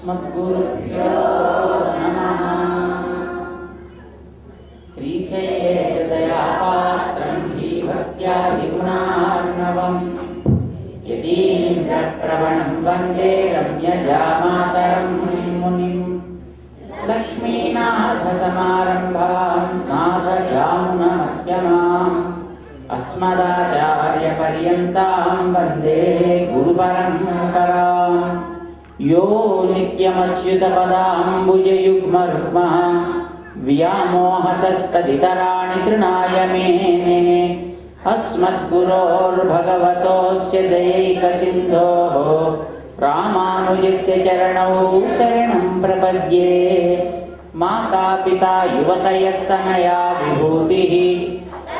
अस्मद्गुरुभ्यो नमः। श्रीशैलेशदयापात्रं भक्त्यादिगुणार्णवम् यतीन्द्रप्रवणं वन्दे रम्यजामातरं मुनिम्। लक्ष्मीनाथसमारम्भां नाथयामुनमध्यमाम् अस्मदाचार्यपर्यन्तां वन्दे गुरुपरम्पराम्। यो नित्यमच्युतपदाम्बुजयुग्मरुक्मः व्यामोहतस्तदितराणि तृणाय मेने। अस्मद्गुरोर्भगवतोऽस्य दयैकसिन्धोः रामानुजस्य चरणौ शरणं प्रपद्ये। मातापिता युवतयस्तनया विभूतिः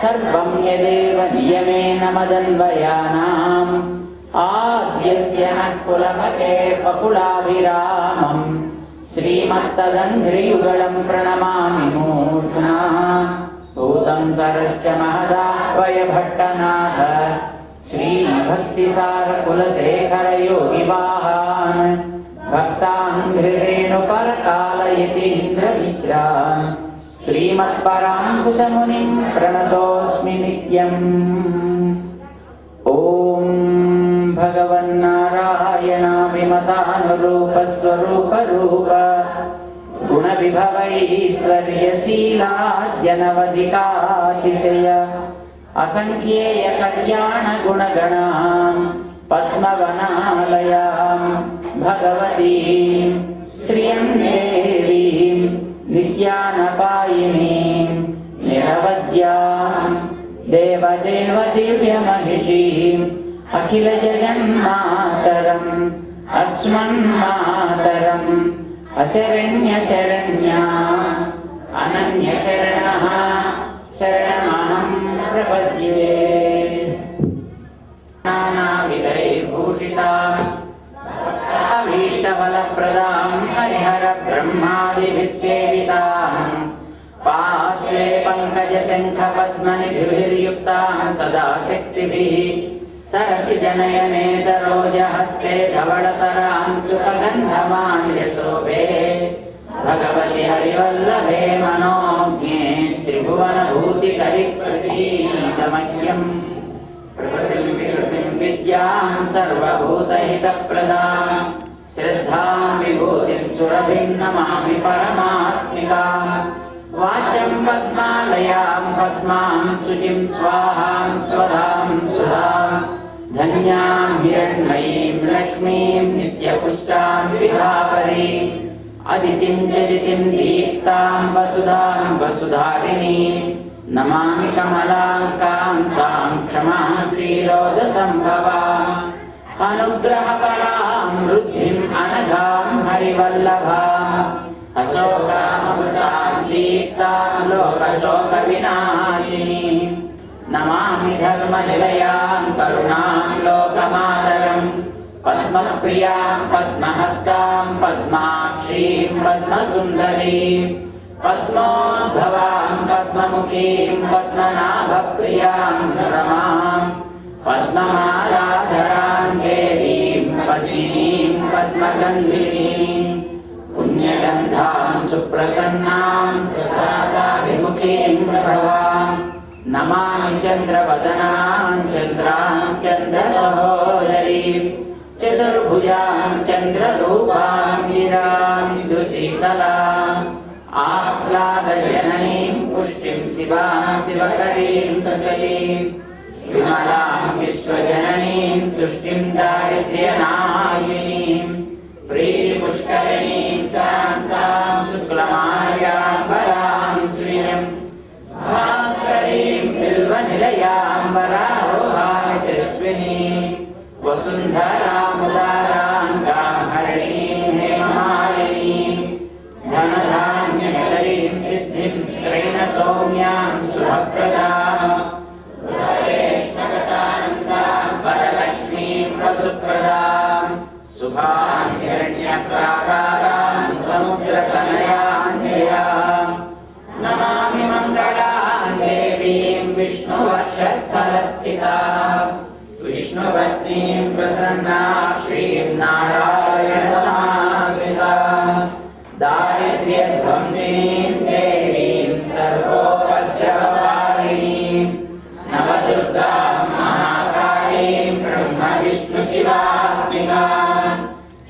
सर्वं यदेव नियमेन मदन्वयानाम्। आद्यस्य नः कुलपते बकुलाभिरामम् श्रीमत्तदङ्घ्रियुगलं प्रणमामि मूर्ध्ना। भूतं सरश्च महदाह्वय भट्टनाथ श्रीभक्तिसारकुलशेखरयोगिवाहान् भक्ताङ्घ्रिरेणुपरकालयतीन्द्रमिश्रान् श्रीमत्पराङ्कुशमुनिं प्रणतोऽस्मि नित्यम्। ॐ भगवन्नारायणाभिमतानुरूपस्वरूपरूप गुणविभवैश्वर्यशीलाद्यनवधिकातिशय असङ्ख्येय कल्याणगुणगणां पद्मवनालयां भगवतीं श्रियं देवीं नित्यानपायिनीं निरवद्यां देवदेव दिव्यमहिषीम् अखिलजगन्मातरम् अस्मन्मातरम् अशरण्यशरण्या अनन्यशरणः शरणमहं प्रपद्ये। नानाविधैर्भूषितां भक्ताभीष्टफलप्रदां हरिहरब्रह्मादिभिः सेवितां पार्श्वे पङ्कजशङ्खपद्मनिधिभिर्युक्तां सदा शक्तिभिः सरसिजनयने सरोजहस्ते धवळतरां सुखगन्धमाल्यशोभे भगवति हरिवल्लभे मनोज्ञे त्रिभुवनभूतिकरिप्रसीदमह्यम्। प्रकृतिं विकृतिं विद्यां सर्वभूतहितप्रदां श्रद्धां विभूतिं सुरभिं नमामि परमात्मिकाम्। वाचं पद्मालयां पद्मां शुचिं स्वाहां स्वधां सुधां धन्यां हिरण्मयीं लक्ष्मीं नित्यपुष्टां विभावरीम्। अदितिं चदितिं दीप्तां वसुधां वसुधारिणीं नमामि कमलां कान्तां क्षमां क्षीरोदसम्भवाम्। अनुग्रहपरां वृद्धिं अनघां हरिवल्लभाम् अशोकामृतां दीप्तां लोकशोकविनाशिनीं नमामि धर्मनिलयां करुणां लोकमातरम्। पद्मप्रियां पद्महस्तां पद्माक्षीं पद्मसुन्दरीं पद्मोद्भवां पद्ममुखीं पद्मनाभप्रियां रमां पद्ममालाधरां देवीं पद्मिनीं पद्मगन्धिनीं पुण्यगन्धां सुप्रसन्नां प्रसादाभिमुखीं प्रभां। नमामि चन्द्रवदनां चन्द्रां चन्द्रसहोदरीं चतुर्भुजां चन्द्ररूपां गिरां दुशीतलाम् आह्लादजननीं पुष्टिं शिवां शिवकरीं सचलीं विमलां विश्वजननीं तुष्टिं दारिद्र्यनाशिनीं प्रीतिपुष्करिणीं शान्तां शुक्लमार्याम्बरां श्रियं भास्करीं बिल्वनिलयां वरारोहां यशस्विनीं वसुन्धरामुदारां गांहरिणीं हेममालिनीं धनधान्यकरीं सिद्धिं स्त्रैणसौम्यां शुभप्रदां वरेष्मगतानन्दां वरलक्ष्मीं वसुप्रदां शुभां हिरण्यप्राकारां समुद्रतनयान्ययां। नमामि मङ्गलां देवीं विष्णुवर्षस्थलस्थितां विष्णुपत्नीं प्रसन्नाक्षीं नारायणसमाश्रितां ध्वंसिनीं देवीं सर्वोपद्रवकारिणीं नवदुर्गां महाकालीं ब्रह्म विष्णु शिवात्मिकां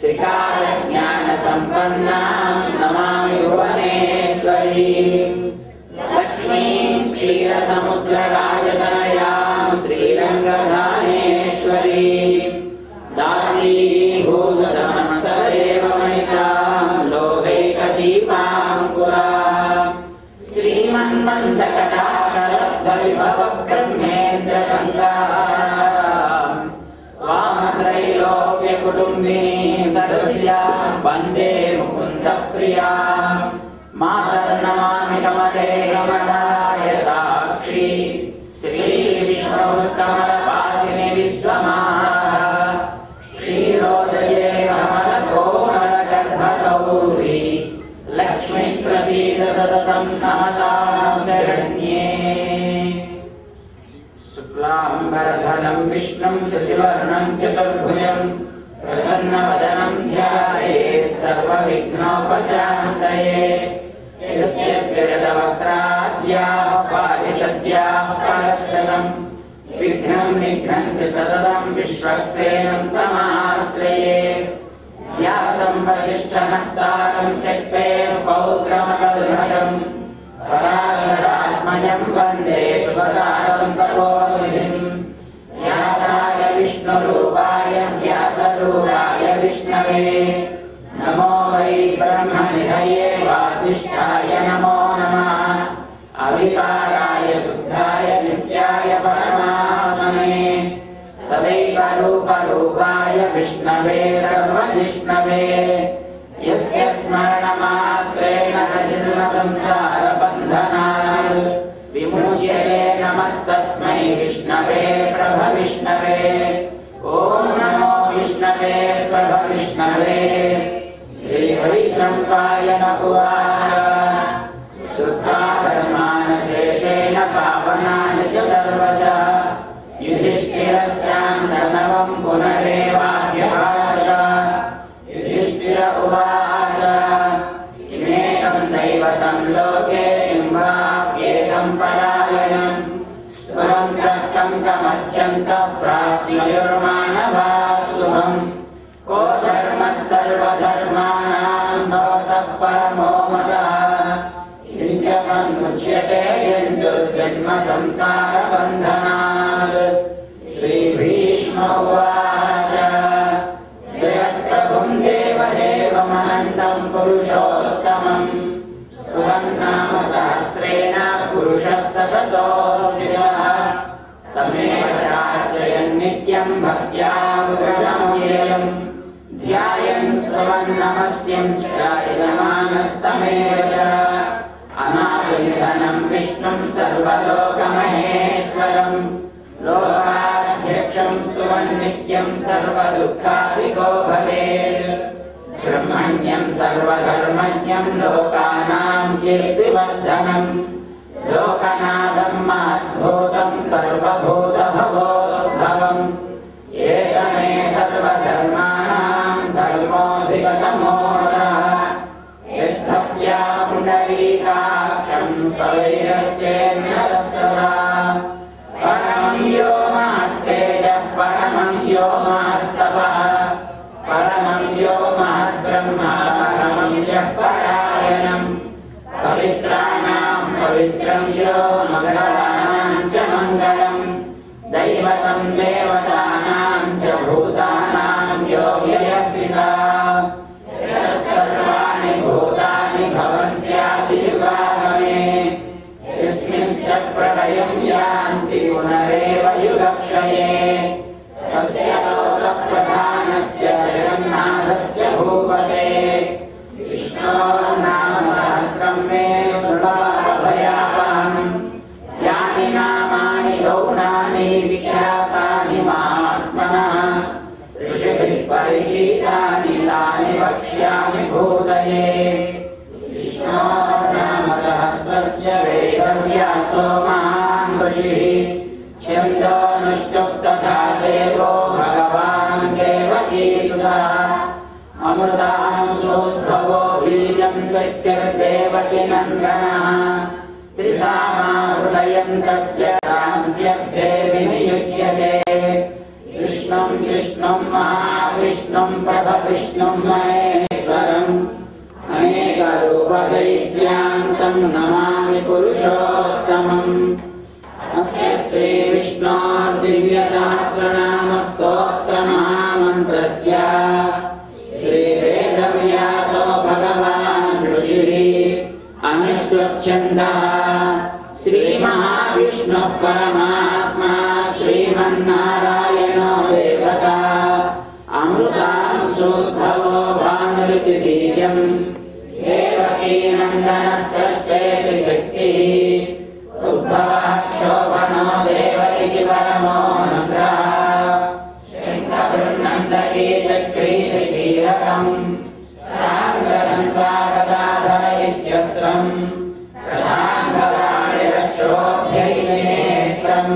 त्रिकालज्ञानसम्पन्नां नमामि भुवनेश्वरीं लक्ष्मीं क्षीरसमुद्रराजतनयां श्रीरङ्गधानेश्वरीं दासीभूत समस्तदेवमणितां लोकैकदीपाङ्कुरां श्रीमन्मन्दकटाक्षरब्धविभव ब्रह्मेन्द्रगङ्गां वामत्रैलोक्यकुटुम्बिनीं सदस्यां वन्दे मुकुन्दप्रियां मातर्नमामि कमले कमलायताक्षी श्रीविष्णुकमलवासिनि विश्वमाता क्षीरोदये कमलकोमलगर्भगौरी लक्ष्मी प्रसीद सततं नमतां शरण्ये शुक्लाम्बरधरं विष्णुं शशिवर्णं चतुर्भुजं प्रसन्नवदनं ध्यायेत् सर्वविघ्नोपशान्तये यस्य विरदवक्त्राद्याः पारिषद्याः परस्सदम् विघ्नं निघ्नन्ति सततं विश्वक्सेनं तमाश्रये व्यासं वसिष्ठनप्तारं शक्तेः पौत्रमकल्मषं पराशरात्मजं वन्दे सुभदानं तपोनिधिं व्यासाय विष्णुरूपाय व्यासरूपाय विष्णवे नमो वै ब्रह्मनिधये वासिष्ठाय नमो नमः अविकाराय शुद्धाय नित्याय परमात्मने सदैव रूपरूपाय विष्णवे सर्वजिष्णवे यस्य स्मरणमात्रेण जन्मसंसारबन्धनात् विमुच्यते नमस्तस्मै विष्णवे प्रभविष्णवे ॐ नमो विष्णवे प्रभविष्णवे श्रीहरिशङ्कायन उवाच शुद्धाधर्मानशेषेण पावनानि च सर्वशः युधिष्ठिरस्यान्तनवं पुनरेवाभ्यभाषत युधिष्ठिर उवाच किमेकं दैवतं लोके किं वाप्येकं परायणम् स्वन्तः कमर्चन्तः प्राप्नुयुर्मानवाः शुभम् को धर्मः सर्वधर्माणां भवतः परमो मतः किञ्चमुच्यते यन्तुर्जन्म संसारबन्धनात् श्रीभीष्म उवाच जगत्प्रभुं देवदेवमनन्तं पुरुषोत्तमम् स्तुवन्नाम सहस्रेण पुरुषः सततोऽर्जितः तमेव चार्चयन् नित्यं भक्त्या पुरुषमव्ययम् ध्यायन् स्तवन्नमस्यंश्चायमानस्तमेव च अनादिनिधनं विष्णुं सर्वलोकमहेश्वरम् लोकाध्यक्षं स्तुवन् नित्यं सर्वदुःखादिको भवेत् ब्रह्मण्यं सर्वधर्मज्ञं लोकानां कीर्तिवर्धनम् लोकनाथं महद्भूतं सर्वभूतभवोद्भवम् एष मे सर्वधर्माणां धर्मोऽधिगतमो नरः यद्भक्त्या पुण्डरीकाक्षं स्वैरच्चेन्नरः सदा परमं यो महत्तेजः परमं यो महत्तपः परमं यो महद्ब्रह्म परमं यः परायणम् पवित्राणां पवित्रं यो मङ्गलानां च मङ्गलम् दैवतं देवतानां च भूतानां यो व्ययः सर्वाणि भूतानि भवन्त्यादियुगागमे यस्मिंश्च प्रलयं यान्ति पुनरेव युगक्षये तस्य लोकप्रधानस्य जगन्नाथस्य भूपते विष्णोः नाम सहस्रं मे शृण्वभयापहम् यानि नामानि गौणानि विख्यातानि महात्मनः ऋषिभिः परिगीतानि तानि वक्ष्यामि भूतये विष्णोः नाम सहस्रस्य वेदव्यासो महान् ऋषिः छन्दोनुष्टुप् तथा देवो भगवान् देवकीसुतः अमृतांशोद्भवो बीजं शक्तिर्देवकी नन्दनः त्रिसामा हृदयं तस्य शान्त्यर्थे विनियुज्यते कृष्णं कृष्णं महाविष्णुं प्रभविष्णुं महेश्वरम् अनेकरूपदैत्यान्तं नमामि पुरुषोत्तमम् अस्य श्रीविष्णोः दिव्यसहस्रनामस्तोत्रमहामन्त्रस्य श्रीवेदव्यासो भगवान् ऋषिः अनुष्टुप्छन्दः श्रीमहाविष्णुः परमात्मा श्रीमन्नारायणो देवता अमृतांशोद्भवो भानुरितिबीजम् देवकी नन्दनस्रष्टेति शक्तिः उद्भवः शोभनो देव इति परमो नग्रः शङ्खवृन्नन्दकी चक्रीति कीलकम् साङ्गदन्तागदाधर इत्यस्त्रम् प्रधानभवानि रक्षोभ्यैति नेत्रम्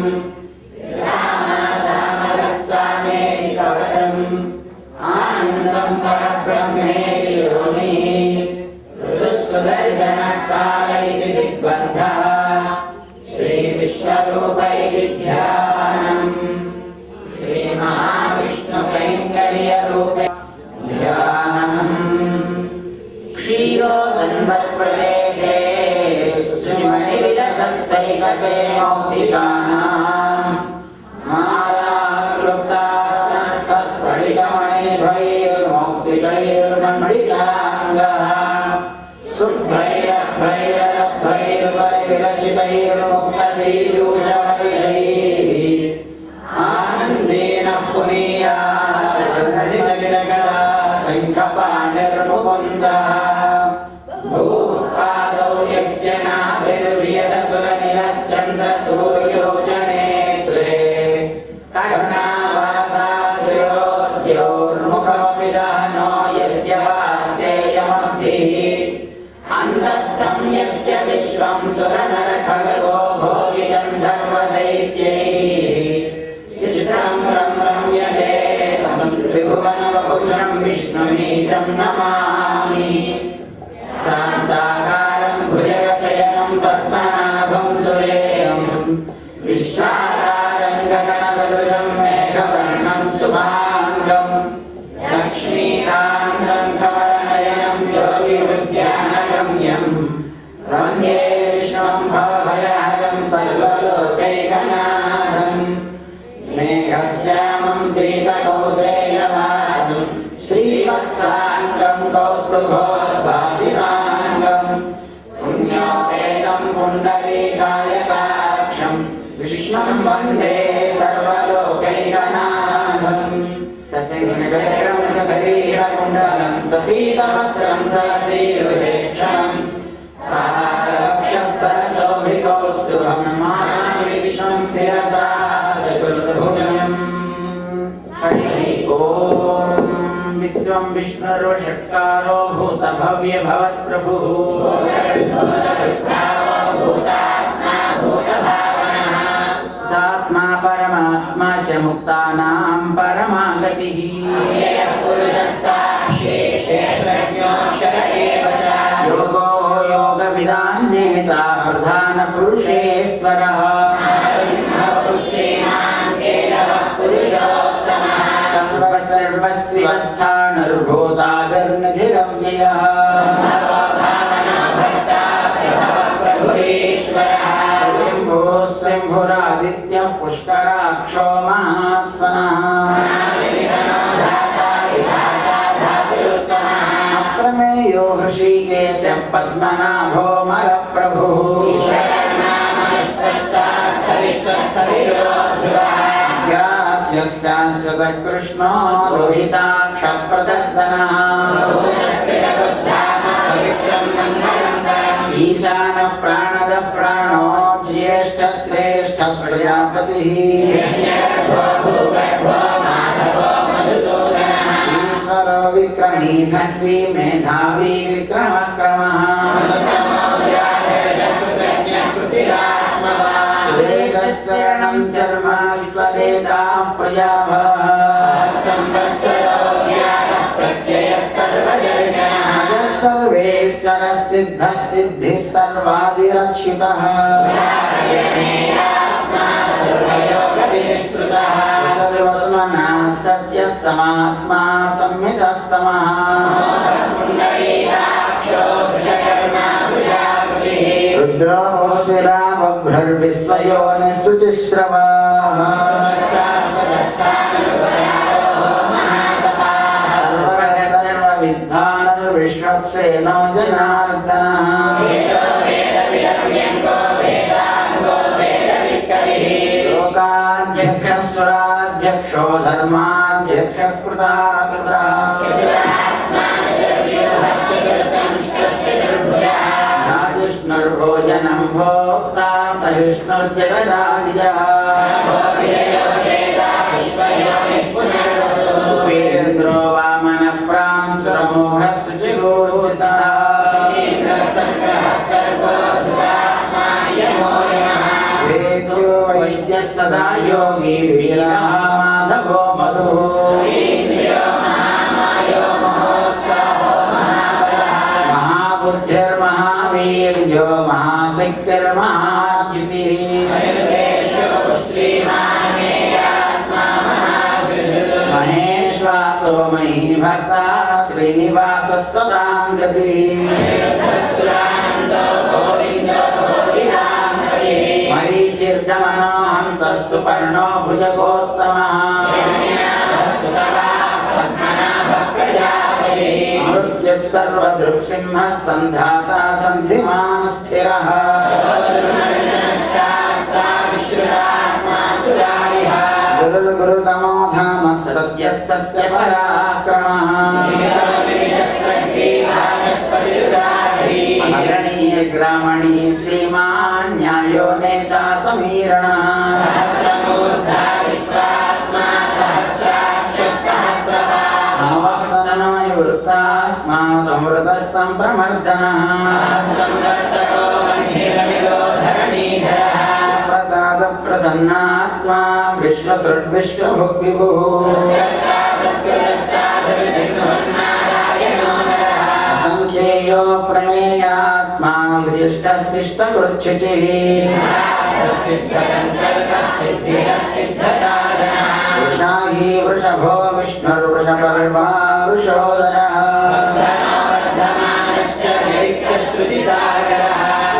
सामेति कवचम् आनन्दं परब्रह्मेति योनिः ऋतुस्वदर्शनकाल इति दिग्बन्धः श्रीविश्वरूप इति ध्यानम् श्रीमहाविष्णुकैङ्कर्यरूपे ध्यानम् क्षीरोदन्वत्प्रदेशे श्रीमणिविलसत्सैकते मौक्तिकानाम् मालाकृतास्फटिकमणिभैर्मौक्तिकैर्मण्डिताङ्गः शुभ्रैरभ्रैरभ्रैर्परिविरचितैर्मुक्तबीजूषवर्षैः आनन्देन पुनीयात् शङ्खपाणिर्मुकुन्दः भूपादौ यस्य नाभिर्वियदसुरनिलश्चन्द्रसूर्यौ च नेत्रे कर्णावासाशिरोद्योर्मुखमपि दहनो यस्य वास्येयमब्धिः अन्तस्थं यस्य विश्वं सुरनरखगो भोगि गन्धर्वदैत्यैः शिष्टं रम्यदेवं त्रिभुवनवपुषं विष्णुमीशं नमामि शान्ताकारं भुजगशयनं पद्मनाभं सुरेशं विश्वाकारं गगनसदृशं मेघवर्णं शुभाङ्गं लक्ष्मीकान्तं कमलनयनं योगिवृद्ध्यानगम्यं वन्दे विष्णुं भवभयहरं सर्वलोकैकनाथं मेघश्यामं पीतकौसेयवासं श्रीवत्साङ्गं कौस्तुभोर्भासिताङ्गं पुण्योपेतं पुण्डरीकायकाक्षं विष्णुं वन्दे सर्वलोकैकनाथम् सत्यं शरीरकुण्डलं सपीतवस्त्रं सशीरुलेक्षणं सारक्षस्तरशोभितौस्तुभं मानामि विष्णुं शिरसा चतुर्भुजम् ॐ विश्वं विष्णुर्वषट्कारो भूतभव्य भवत्प्रभुः आत्मा परमात्मा च मुक्तानां परमा गतिः योगो योगविदान्येता प्रधानपुरुषेश्वरः सर्वस्यवस्थाणुर्भूतादिर्निधिरव्ययः शम्भुरादित्यः पुष्कराक्षो महास्वनः अप्रमेयो हृषीकेश पद्मनाभो मलप्रभुः शाश्वतकृष्णो लोहिताक्षप्रदर्दनः ईशान प्राणद प्राणो ज्येष्ठ श्रेष्ठ प्रजापतिः ईश्वरो विक्रमी धन्वी मेधावी विक्रमक्रमः शरणं चर्मस्वरेता प्रजाभः सर्वेश्वर सिद्धः सिद्धिः सर्वादिरच्युतः सर्वस्मनः सत्यः समात्मा संहितः समः रुद्रो शिरा बभ्रर्विश्वयोनिः शुचिश्रवः सर्वविद्वानर्विश्वक्सेनो जनार्दनः लोकाध्यक्षस्वराध्यक्षो धर्माध्यक्षकृताकृतः राजिष्णुर्भोजनं भोक्ता सहिष्णुर्जगदादिजः उपेन्द्रो वामनप्रांशुरमोघः शुचिगोचितः वेद्यो वैद्यः सदा योगी वीरः माधवो मधुः महाबुद्धिर्महावीर्यो महाशक्तिर्महाद्युतिः महेश्वासो महीभक्ता श्रीनिवासः सदाङ्गतिः मरीचिर्दमनो हंसः सुपर्णो भुजगोत्तमः मृत्युः सर्वदृक्सिंहः सन्धाता सन्धिमान् स्थिरः गुरुर्गुरुतमो धामः सत्यः सत्यपराक्रमः अग्रणीय ग्रामणी श्रीमान् न्यायो नेता समीरणः वृत्तात्मा संवृतः सम्प्रमर्दनः प्रसाद प्रसन्नात्मा विश्वसृड्विश्वभुग्विभुः असंख्येयो प्रमेयात्मा विशिष्टः शिष्टकृच्छिचिः वृषाही वृषभो विष्णुर्वृषपर्वा वृषोदरः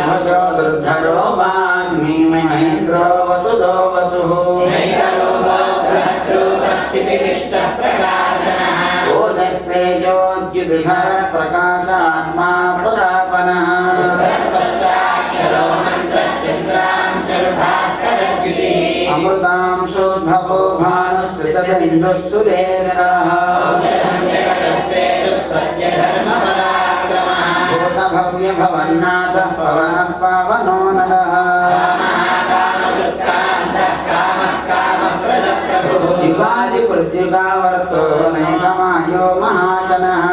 भजो दुर्धरो वाग्मी महेन्द्रो वसुदो वसुः ओजस्तेजोद्युतिधर प्रकाशात्मा प्रतापनः अमृतांशोद्भवो भानुस्य सबिन्दुः सुरेशः भूतभव्यभवन्नाथः पवनः पावनो नदः युगादिकृत्युगावर्तो नैकमायो महाशनः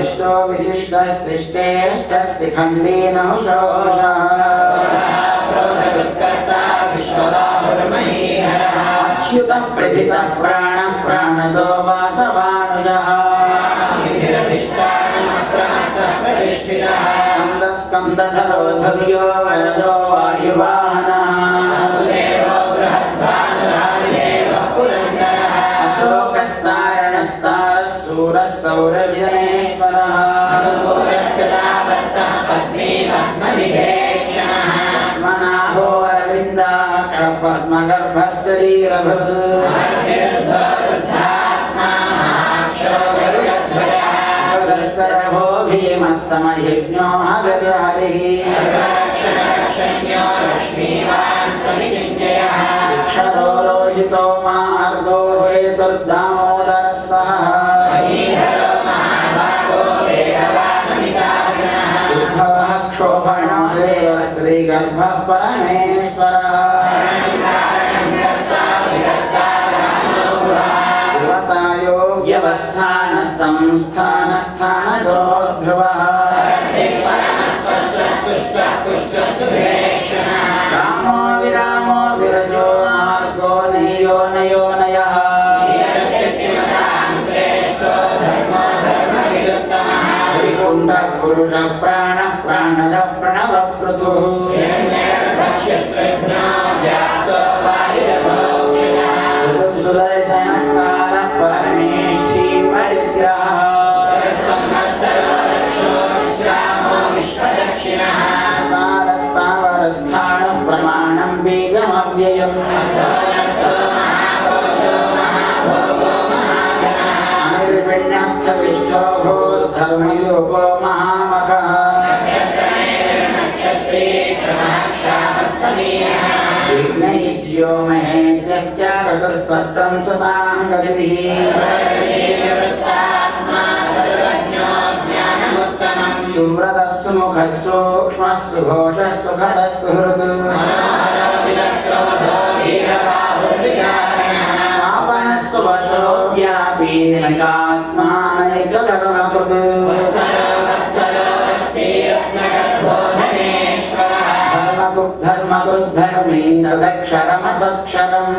इष्टो विशिष्टः सृष्टेष्टः शिखण्डी नहुषोषः अच्युतः प्रथितः प्राणः प्राणदो वासवानुजः स्कन्दधरो धुर्यो वरदो वायुवाहनः अशोकस्तारणस्तारः सूरः सौरजनेश्वरः मनाभोरविन्दाक्ष पद्मगर्भः शरीरभृत् सरभो भीमः समयज्ञो हविर्हरिः अक्षरो रोहितो मार्गो हेतुर्दामोदरः सः उद्भवः क्षोभणो देवः श्रीगर्भः परमेश्वरः व्यवस्थानः संस्थानस्थानदो ध्रुवः रामो विरामो विरजो मार्गो नयो नयो नयः पुरुष प्राण प्राणद प्रणव पृथुः सुदर्शन काल परमेष्ठी परिग्रह स्थान प्रमाणं बीजमव्ययम् निर्विण्यस्थविष्ठो भूर्धर्मयोगो महामखः विघ्नयिज्यो महेज्यश्च ऋतुस्वत्रं सुतां गतिः सुव्रतः सुमुखः सूक्ष्मः सुघोषः सुखदः सुहृदः आपनः सुवशो व्यापी नैकात्मा नैककरुणकृत् धर्मकृद्धर्मी सदक्षरमसत्क्षरम्